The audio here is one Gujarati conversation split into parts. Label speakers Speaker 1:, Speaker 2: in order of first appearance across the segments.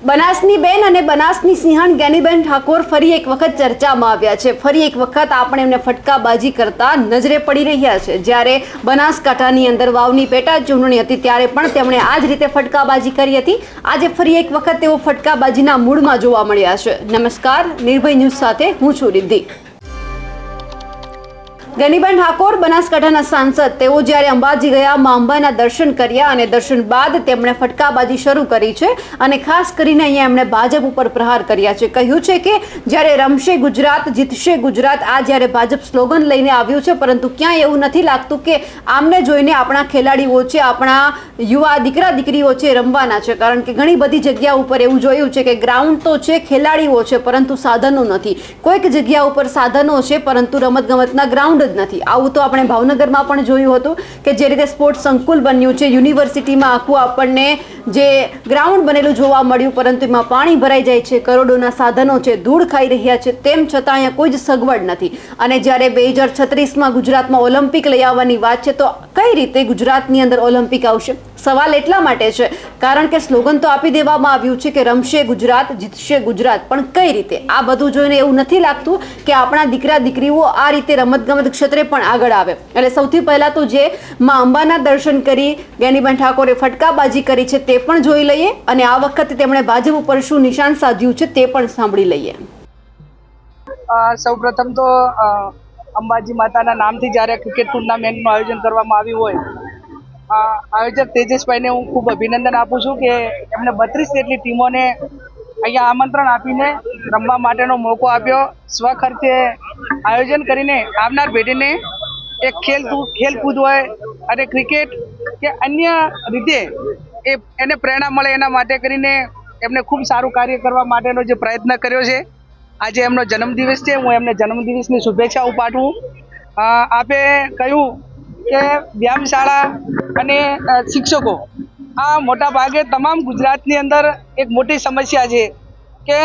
Speaker 1: બનાસની બેન અને બનાસની સિંહણ જ્ઞાનીબેન ઠાકોર ફરી એક વખત ચર્ચામાં આવ્યા છે। ફરી એક વખત આપણે એમને ફટકાબાજી કરતા નજરે પડી રહ્યા છે। જ્યારે બનાસકાંઠાની અંદર વાવની પેટા ચૂંટણી હતી ત્યારે પણ તેમણે આ જ રીતે ફટકાબાજી કરી હતી। આજે ફરી એક વખત તેઓ ફટકાબાજીના મૂડમાં જોવા મળ્યા છે। નમસ્કાર, નિર્ભય ન્યૂઝ સાથે હું છું રિદ્ધિ। જ્ઞાનીબેન ઠાકોર બનાસકાંઠાના સાંસદ તેઓ જ્યારે અંબાજી ગયા, માં અંબાના દર્શન કર્યા અને દર્શન બાદ તેમણે ફટકાબાજી શરૂ કરી છે અને ખાસ કરીને અહીંયા એમણે ભાજપ ઉપર પ્રહાર કર્યા છે। કહ્યું છે કે જ્યારે રમશે ગુજરાત, જીતશે ગુજરાત, આ જ્યારે ભાજપ સ્લોગન લઈને આવ્યું છે, પરંતુ ક્યાંય એવું નથી લાગતું કે આમને જોઈને આપણા ખેલાડીઓ છે, આપણા યુવા દીકરા દીકરીઓ છે રમવાના છે। કારણ કે ઘણી બધી જગ્યા ઉપર એવું જોયું છે કે ગ્રાઉન્ડ તો છે, ખેલાડીઓ છે, પરંતુ સાધનો નથી। કોઈક જગ્યા ઉપર સાધનો છે પરંતુ રમતગમતના ગ્રાઉન્ડ નથી। આવું તો આપણે ભાવનગરમાં પણ જોયું હતું કે જે રીતે સ્પોર્ટ્સ સંકુલ બન્યું છે, યુનિવર્સિટીમાં આખું આપણને જે ગ્રાઉન્ડ બનેલું જોવા મળ્યું, પરંતુ એમાં પાણી ભરાઈ જાય છે, કરોડોના સાધનો છે, ધૂળ ખાઈ રહ્યા છે, તેમ છતાં અહીંયા કોઈ જ સગવડ નથી। અને જ્યારે 2036માં ગુજરાતમાં ઓલિમ્પિક લઈ આવવાની વાત છે, તો કઈ રીતે ગુજરાતની અંદર ઓલિમ્પિક આવશે? સવાલ એટલા માટે છે કારણ કે સ્લોગન તો આપી દેવામાં આવ્યું છે કે રમશે ગુજરાત, જીતશે ગુજરાત, પણ કઈ રીતે? આ બધું જોઈને એવું નથી લાગતું કે આપણા દીકરા દીકરીઓ આ રીતે રમતગમત ક્ષેત્રે પણ આગળ આવે। એટલે સૌથી પહેલા તો જે માં અંબાના દર્શન કરી જ્ઞાનીબેન ઠાકોરે ફટકાબાજી કરી છે તે પણ જોઈ લઈએ અને આ વખતે તેમણે ભાજપ ઉપર શું નિશાન સાધ્યું છે તે પણ સાંભળી લઈએ।
Speaker 2: સૌપ્રથમ તો અંબાજી માતાના નામથી જ્યારે ક્રિકેટ ટુર્નામેન્ટનું આયોજન કરવામાં આવ્યું હોય, આયોજક તેજસભાઈને હું ખૂબ અભિનંદન આપું છું કે એમને 32 જેટલી ટીમોને અહીંયા આમંત્રણ આપીને રમવા માટેનો મોકો આપ્યો। સ્વખર્ચે આયોજન કરીને આવનાર પેઢીને એક ખેલકૂદ હોય અને ક્રિકેટ કે અન્ય રીતે એને પ્રેરણા મળે એના માટે કરીને એમને ખૂબ સારું કાર્ય કરવા માટેનો જે પ્રયત્ન કર્યો છે। આજે એમનો જન્મદિવસ છે, હું એમને જન્મદિવસની શુભેચ્છાઓ પાઠવું। આપે કહ્યું કે વ્યાયામશાળા અને શિક્ષકો આ મોટા ભાગે તમામ ગુજરાતની અંદર એક મોટી સમસ્યા છે કે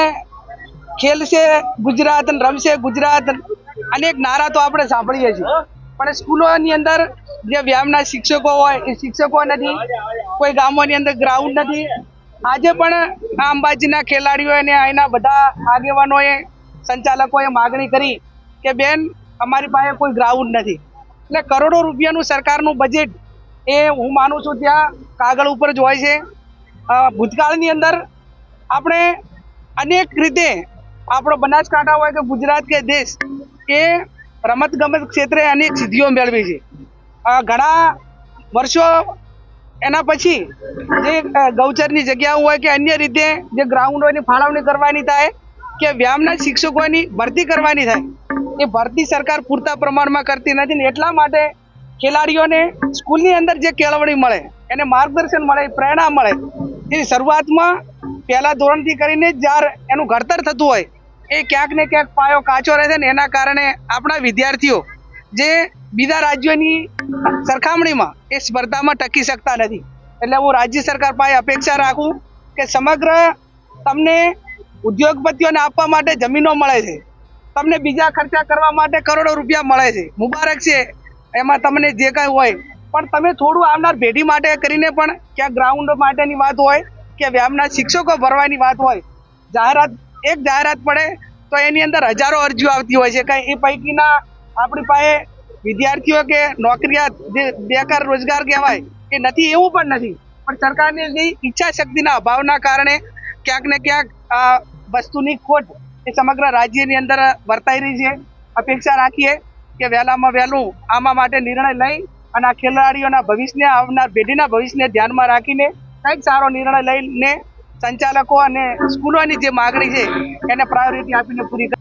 Speaker 2: ખેલશે ગુજરાત, રમશે ગુજરાત, અનેક નારા તો આપણે સાંભળીએ છીએ, પણ સ્કૂલોની અંદર જે વ્યાયામના શિક્ષકો હોય એ શિક્ષકો નથી, કોઈ ગામોની અંદર ગ્રાઉન્ડ નથી। આજે પણ આ અંબાજીના ખેલાડીઓ અને અહીંના બધા આગેવાનોએ, સંચાલકોએ માગણી કરી કે બેન અમારી પાસે કોઈ ગ્રાઉન્ડ નથી। એટલે કરોડો રૂપિયાનું સરકારનું બજેટ એ હું માનું છું ત્યાં કાગળ ઉપર જ હોય છે। ભૂતકાળની અંદર આપણે અનેક રીતે આપણો બનાસકાંઠા હોય કે ગુજરાત કે દેશ એ રમતગમત ક્ષેત્રે અનેક સિદ્ધિઓ મેળવી છે। ઘણા વર્ષો એના પછી જે ગૌચરની જગ્યાઓ હોય કે અન્ય રીતે જે ગ્રાઉન્ડોની ફાળવણી કરવાની થાય કે વ્યાયામના શિક્ષકોની ભરતી કરવાની થાય, એ ભરતી સરકાર પૂરતા પ્રમાણમાં કરતી નથી ને એટલા માટે ખેલાડીઓને સ્કૂલની અંદર જે કેળવણી મળે, એને માર્ગદર્શન મળે, પ્રેરણા મળે, એ શરૂઆતમાં પહેલા ધોરણથી કરીને જ્યારે એનું ઘડતર થતું હોય એ ક્યાંક ને ક્યાંક પાયો કાચો રહે છે ને એના કારણે આપણા વિદ્યાર્થીઓ જે બીજા રાજ્યોની સરખામણીમાં એ સ્પર્ધામાં ટકી શકતા નથી। એટલે હું રાજ્ય સરકાર પાસે અપેક્ષા રાખું કે સમગ્ર તમને ઉદ્યોગપતિઓને આપવા માટે જમીનો મળે છે, તમને બીજા ખર્ચા કરવા માટે કરોડો રૂપિયા મળે છે, મુબારક છે એમાં તમને જે કંઈ હોય, પણ તમે થોડું આવનાર પેઢી માટે કરીને પણ ક્યાંક ગ્રાઉન્ડ માટેની વાત હોય કે વ્યાયામના શિક્ષકો ભરવાની વાત હોય, જાહેરાત પડે તો એની અંદર હજારો અરજીઓ આવતી હોય છે। કંઈ એ પૈકીના આપણી પાસે વિદ્યાર્થીઓ કે નોકરિયાત જે બેકાર રોજગાર કહેવાય એ નથી એવું પણ નથી, પણ સરકારની જે ઈચ્છા શક્તિના અભાવના કારણે ક્યાંક ને ક્યાંક આ વસ્તુની ખોટ એ સમગ્ર રાજ્યની અંદર વર્તાઈ રહી છે। અપેક્ષા રાખીએ કે વહેલામાં વહેલું આમાં માટે નિર્ણય લઈ અને આ ખેલાડીઓના ભવિષ્યને, આવનાર પેઢીના ભવિષ્યને ધ્યાનમાં રાખીને કંઈક સારો નિર્ણય લઈને સંચાલકો અને સ્કૂલોની જે માગણી છે એને પ્રાયોરિટી આપીને પૂરી કરી।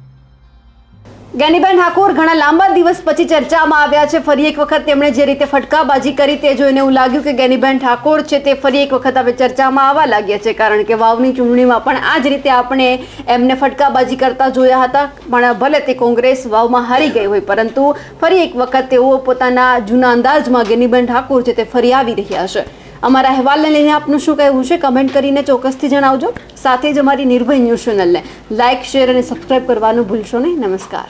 Speaker 1: જ્ઞાનીબેન ઠાકોર ઘણા લાંબા દિવસ પછી ચર્ચામાં આવ્યા છે। ફરી એક વખત તેમણે જે રીતે ફટકાબાજી કરી તે જોઈને એવું લાગ્યું કે જ્ઞાનીબેન ઠાકોર છે તે ફરી એક વખત હવે ચર્ચામાં આવવા લાગ્યા છે, કારણ કે વાવની ચૂંટણીમાં પણ આ જ રીતે આપણે એમને ફટકાબાજી કરતા જોયા હતા, પણ ભલે તે કોંગ્રેસ વાવમાં હારી ગઈ હોય, પરંતુ ફરી એક વખત તેઓ પોતાના જૂના અંદાજમાં જ્ઞાનીબેન ઠાકોર છે તે ફરી આવી રહ્યા છે। અમારા અહેવાલને લઈને આપનું શું કહેવું છે કમેન્ટ કરીને ચોક્કસથી જણાવજો। સાથે જ અમારી નિર્ભય ન્યૂઝ ચેનલને લાઇક, શેર અને સબસ્ક્રાઇબ કરવાનું ભૂલશો નહીં। નમસ્કાર।